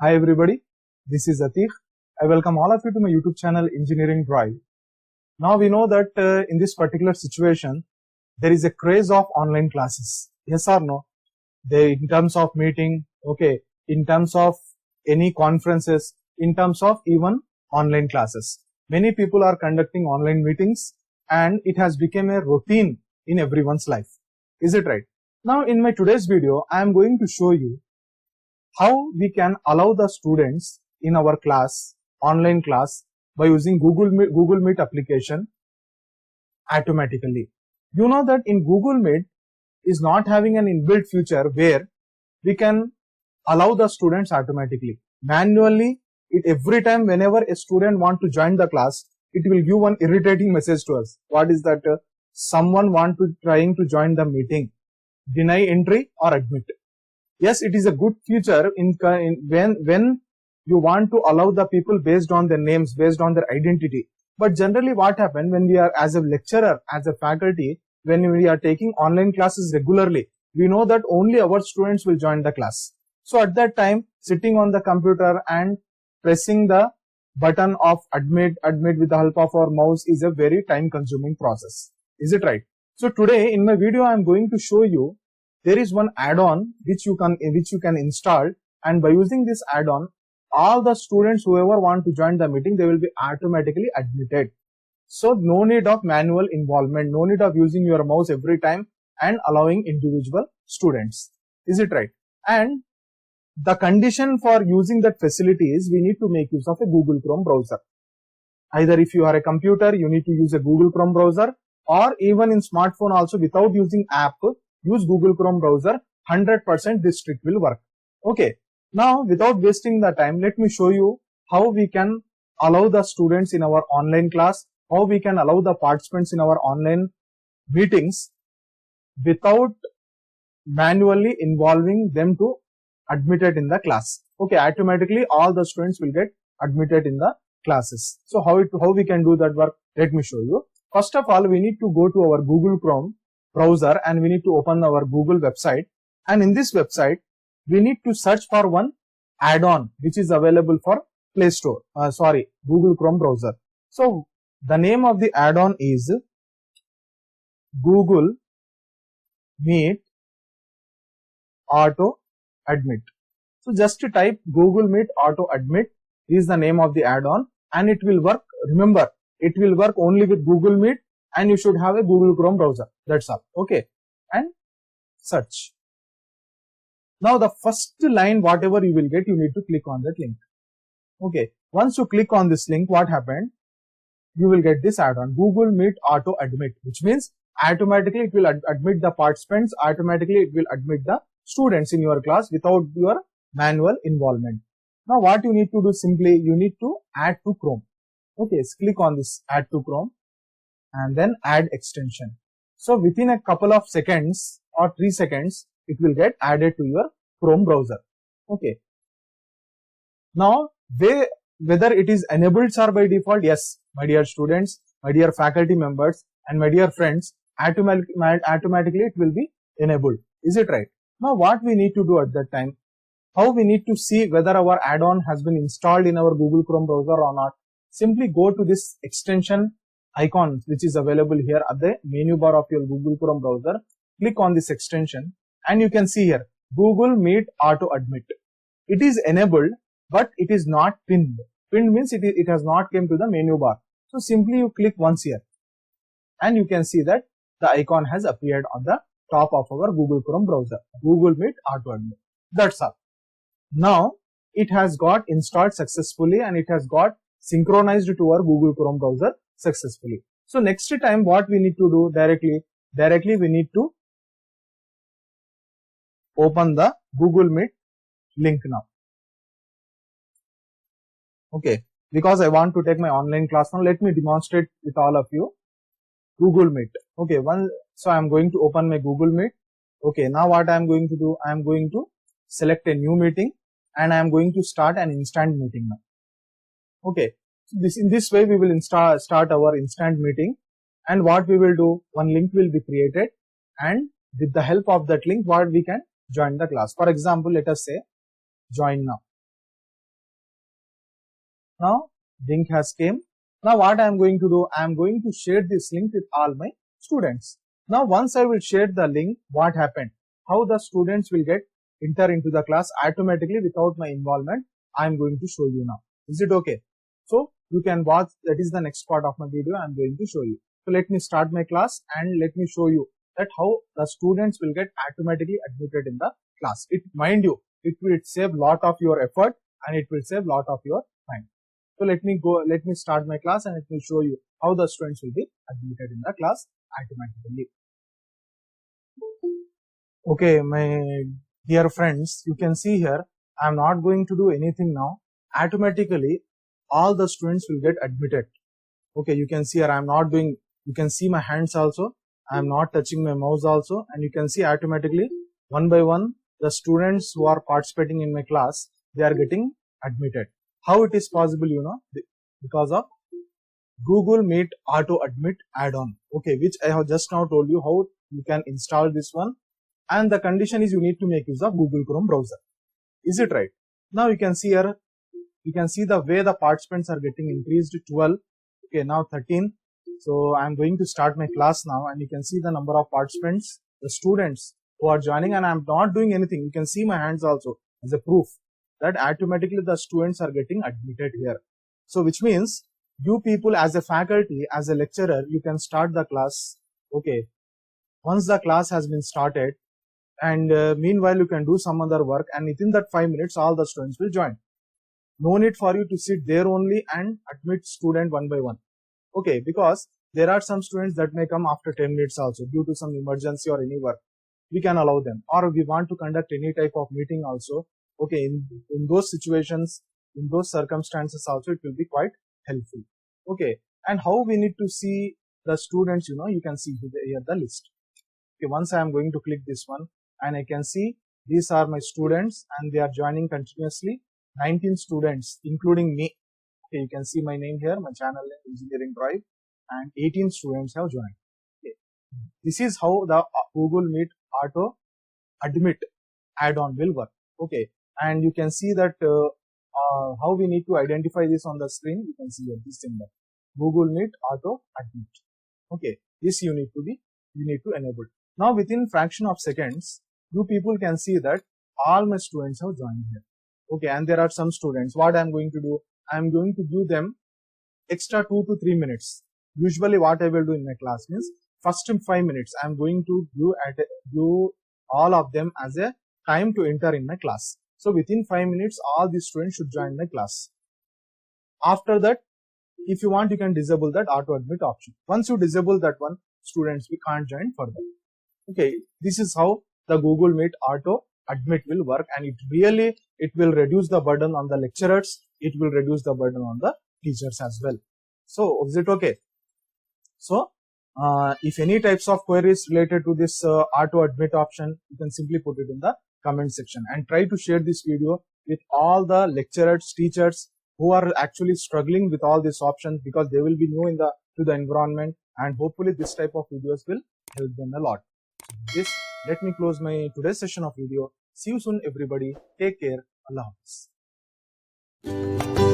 Hi everybody, this is Ateeq. I welcome all of you to my YouTube channel Engineering Drive. Now we know that in this particular situation, there is a craze of online classes. Yes or no? In terms of meeting, okay, in terms of any conferences, in terms of even online classes. Many people are conducting online meetings and it has become a routine in everyone's life. Is it right? Now in my today's video, I am going to show you how we can allow the students in our class, online class, by using Google Meet application automatically. You know that in Google Meet is not having an inbuilt feature where we can allow the students automatically. Manually, every time whenever a student want to join the class, it will give one irritating message to us. What is that? Someone trying to join the meeting. Deny entry or admit. Yes, it is a good feature when you want to allow the people based on their names, based on their identity. But generally what happens when we are as a lecturer, as a faculty, when we are taking online classes regularly, we know that only our students will join the class. So at that time, sitting on the computer and pressing the button of admit with the help of our mouse is a very time consuming process. Is it right? So today in my video, I am going to show you there is one add-on which you can install, and by using this add-on, all the students whoever want to join the meeting, they will be automatically admitted. So no need of manual involvement, no need of using your mouse every time and allowing individual students. Is it right? And the condition for using that facility is we need to make use of a Google Chrome browser. Either if you are a computer, you need to use a Google Chrome browser, or even in smartphone also without using app, use Google Chrome browser, 100% this trick will work. Okay. Now, without wasting the time, let me show you how we can allow the students in our online class, how we can allow the participants in our online meetings without manually involving them to admitted in the class. Okay, automatically all the students will get admitted in the classes. So how we can do that work? Let me show you. First of all, we need to go to our Google Chrome browser and we need to open our Google website, and in this website we need to search for one add-on which is available for Play Store, Google Chrome browser. So the name of the add-on is Google Meet Auto Admit. So just to type Google Meet Auto Admit is the name of the add-on, and it will work. Remember, it will work only with Google Meet, and you should have a Google Chrome browser. That's all. Okay. And search. Now the first line, whatever you will get, you need to click on that link. Okay. Once you click on this link, what happened? You will get this add-on, Google Meet Auto Admit, which means automatically it will admit the participants, automatically it will admit the students in your class without your manual involvement. Now what you need to do, simply you need to add to Chrome. Okay. So click on this add to Chrome and then add extension. So within a couple of seconds or 3 seconds, it will get added to your Chrome browser. Okay. Now, whether it is enabled or by default, yes, my dear students, my dear faculty members, and my dear friends, automatically it will be enabled. Is it right? Now, what we need to do at that time, how we need to see whether our add-on has been installed in our Google Chrome browser or not, simply go to this extension icon which is available here at the menu bar of your Google Chrome browser. Click on this extension and you can see here Google Meet Auto Admit. It is enabled, but it is not pinned. Pinned means it has not come to the menu bar. So simply you click once here and you can see that the icon has appeared on the top of our Google Chrome browser. Google Meet Auto Admit. That's all. Now it has got installed successfully and it has got synchronized to our Google Chrome browser successfully. So next time what we need to do directly we need to open the Google Meet link now. Okay, because I want to take my online class now, let me demonstrate with all of you Google Meet. Okay, so I am going to open my Google Meet. Okay, now what I am going to do, I am going to select a new meeting and I am going to start an instant meeting now. Okay. In this way we will start our instant meeting, and what we will do, one link will be created, and with the help of that link what we can join the class. For example, let us say join now. Now link has came. Now what I am going to do, I am going to share this link with all my students. Now once I will share the link, what happened? How the students will get enter into the class automatically without my involvement, I am going to show you now. Is it okay? So you can watch, that is the next part of my video I am going to show you. So let me start my class and let me show you that how the students will get automatically admitted in the class. It, mind you, it will save lot of your effort and it will save lot of your time. So let me start my class and let me show you how the students will be admitted in the class automatically. Okay, my dear friends, you can see here, I am not going to do anything now. Automatically, all the students will get admitted. Okay, you can see here, I am not doing, you can see my hands also. I am not touching my mouse also, and you can see automatically one by one the students who are participating in my class, they are getting admitted. How it is possible, you know, because of Google Meet Auto Admit add-on, okay, which I have just now told you how you can install this one, and the condition is you need to make use of Google Chrome browser. Is it right? Now you can see here, you can see the way the participants are getting increased to 12, okay, now 13. So I am going to start my class now, and you can see the number of participants, the students who are joining, and I am not doing anything. You can see my hands also as a proof that automatically the students are getting admitted here. So which means you people as a faculty, as a lecturer, you can start the class, okay. Once the class has been started, and meanwhile you can do some other work, and within that 5 minutes all the students will join. No need for you to sit there only and admit student one by one. Okay, because there are some students that may come after 10 minutes also due to some emergency or any work. We can allow them, or we want to conduct any type of meeting also. Okay, in those situations, in those circumstances also, it will be quite helpful. Okay, and how we need to see the students, you know, you can see here the list. Okay, once I am going to click this one, and I can see these are my students and they are joining continuously. 19 students, including me. Okay, you can see my name here, my channel name, Engineering Drive, and 18 students have joined. Okay. This is how the Google Meet Auto Admit add-on will work. Okay, and you can see that how we need to identify this on the screen. You can see here this symbol, Google Meet Auto Admit. Okay, this you need to enable. Now within fraction of seconds, you people can see that all my students have joined here. Okay, and there are some students. What I am going to do, I am going to give them extra 2 to 3 minutes. Usually what I will do in my class means first 5 minutes I am going to do all of them as a time to enter in my class. So within 5 minutes all the students should join my class. After that, if you want, you can disable that auto admit option. Once you disable that one, students we can't join further. Okay, this is how the Google Meet Auto Admit will work, and it will reduce the burden on the lecturers. It will reduce the burden on the teachers as well. So is it okay? So if any types of queries related to this auto admit option, you can simply put it in the comment section, and try to share this video with all the lecturers, teachers who are actually struggling with all these options, because they will be new to the environment, and hopefully this type of videos will help them a lot. This, let me close my today's session of video. See you soon everybody. Take care. Allah Hafiz.